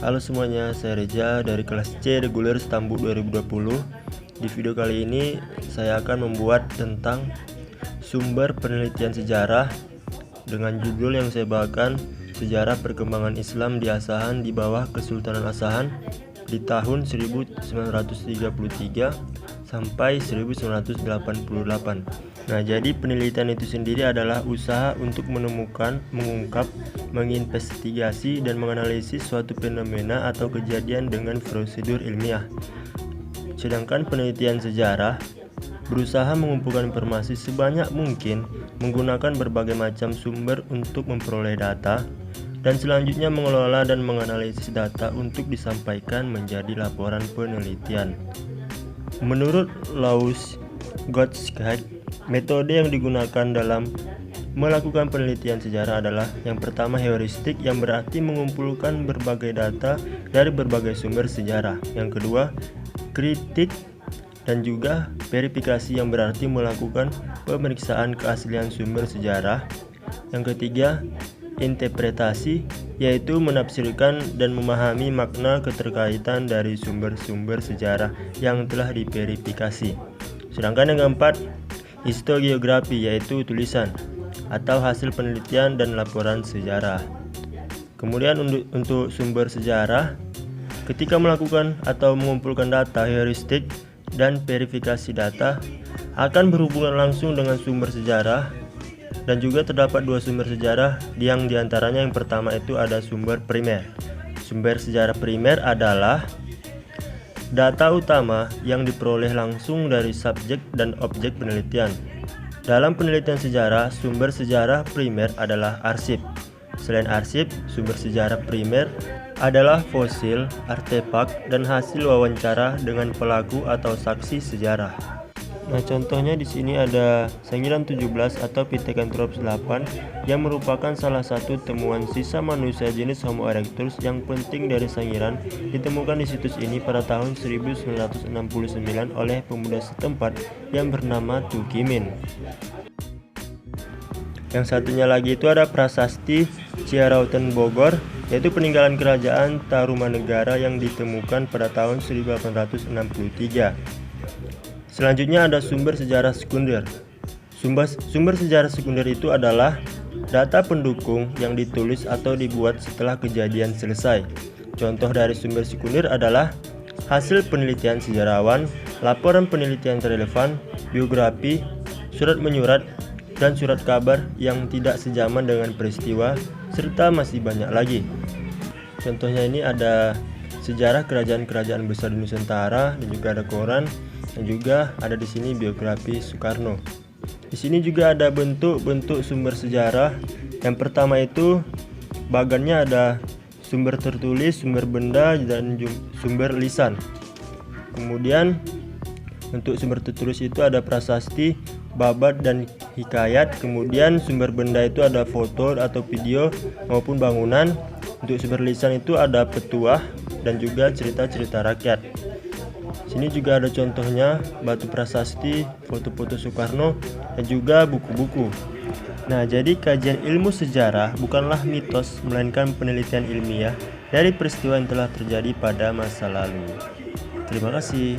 Halo semuanya, saya Reza dari kelas C reguler Stambu 2020. Di video kali ini saya akan membuat tentang sumber penelitian sejarah dengan judul yang saya bawakan, Sejarah Perkembangan Islam di Asahan di bawah Kesultanan Asahan di tahun 1933 sampai 1988. Nah, jadi penelitian itu sendiri adalah usaha untuk menemukan, mengungkap, menginvestigasi, dan menganalisis suatu fenomena atau kejadian dengan prosedur ilmiah. Sedangkan penelitian sejarah berusaha mengumpulkan informasi sebanyak mungkin menggunakan berbagai macam sumber untuk memperoleh data, dan selanjutnya mengelola dan menganalisis data untuk disampaikan menjadi laporan penelitian. Menurut Louis Gottschalk, metode yang digunakan dalam melakukan penelitian sejarah adalah yang pertama heuristik, yang berarti mengumpulkan berbagai data dari berbagai sumber sejarah. Yang kedua kritik dan juga verifikasi, yang berarti melakukan pemeriksaan keaslian sumber sejarah. Yang ketiga interpretasi, yaitu menafsirkan dan memahami makna keterkaitan dari sumber-sumber sejarah yang telah diverifikasi. Sedangkan yang keempat historiografi, yaitu tulisan atau hasil penelitian dan laporan sejarah. Kemudian untuk sumber sejarah, ketika melakukan atau mengumpulkan data heuristik dan verifikasi data akan berhubungan langsung dengan sumber sejarah, dan juga terdapat dua sumber sejarah yang diantaranya yang pertama itu ada sumber primer. Sumber sejarah primer adalah data utama yang diperoleh langsung dari subjek dan objek penelitian. Dalam penelitian sejarah, sumber sejarah primer adalah arsip. Selain arsip, sumber sejarah primer adalah fosil, artefak, dan hasil wawancara dengan pelaku atau saksi sejarah. Nah, contohnya di sini ada Sangiran 17 atau Pithecanthropus 8 yang merupakan salah satu temuan sisa manusia jenis Homo erectus yang penting dari Sangiran, ditemukan di situs ini pada tahun 1969 oleh pemuda setempat yang bernama Tukimin. Yang satunya lagi itu ada Prasasti Ciarauten Bogor, yaitu peninggalan kerajaan Tarumanegara yang ditemukan pada tahun 1863. Selanjutnya ada sumber sejarah sekunder. Sumber sejarah sekunder itu adalah data pendukung yang ditulis atau dibuat setelah kejadian selesai. Contoh dari sumber sekunder adalah hasil penelitian sejarawan, laporan penelitian relevan, biografi, surat menyurat, dan surat kabar yang tidak sejaman dengan peristiwa, serta masih banyak lagi. Contohnya ini ada sejarah kerajaan-kerajaan besar di Nusantara, dan juga ada koran, dan juga ada di sini biografi Soekarno. Di sini juga ada bentuk-bentuk sumber sejarah. Yang pertama itu bagannya ada sumber tertulis, sumber benda, dan sumber lisan. Kemudian untuk sumber tertulis itu ada prasasti, babat, dan hikayat. Kemudian sumber benda itu ada foto atau video maupun bangunan. Untuk sumber lisan itu ada petuah dan juga cerita-cerita rakyat. Sini juga ada contohnya batu prasasti, foto-foto Soekarno, dan juga buku-buku. Nah, jadi kajian ilmu sejarah bukanlah mitos, melainkan penelitian ilmiah dari peristiwa yang telah terjadi pada masa lalu. Terima kasih.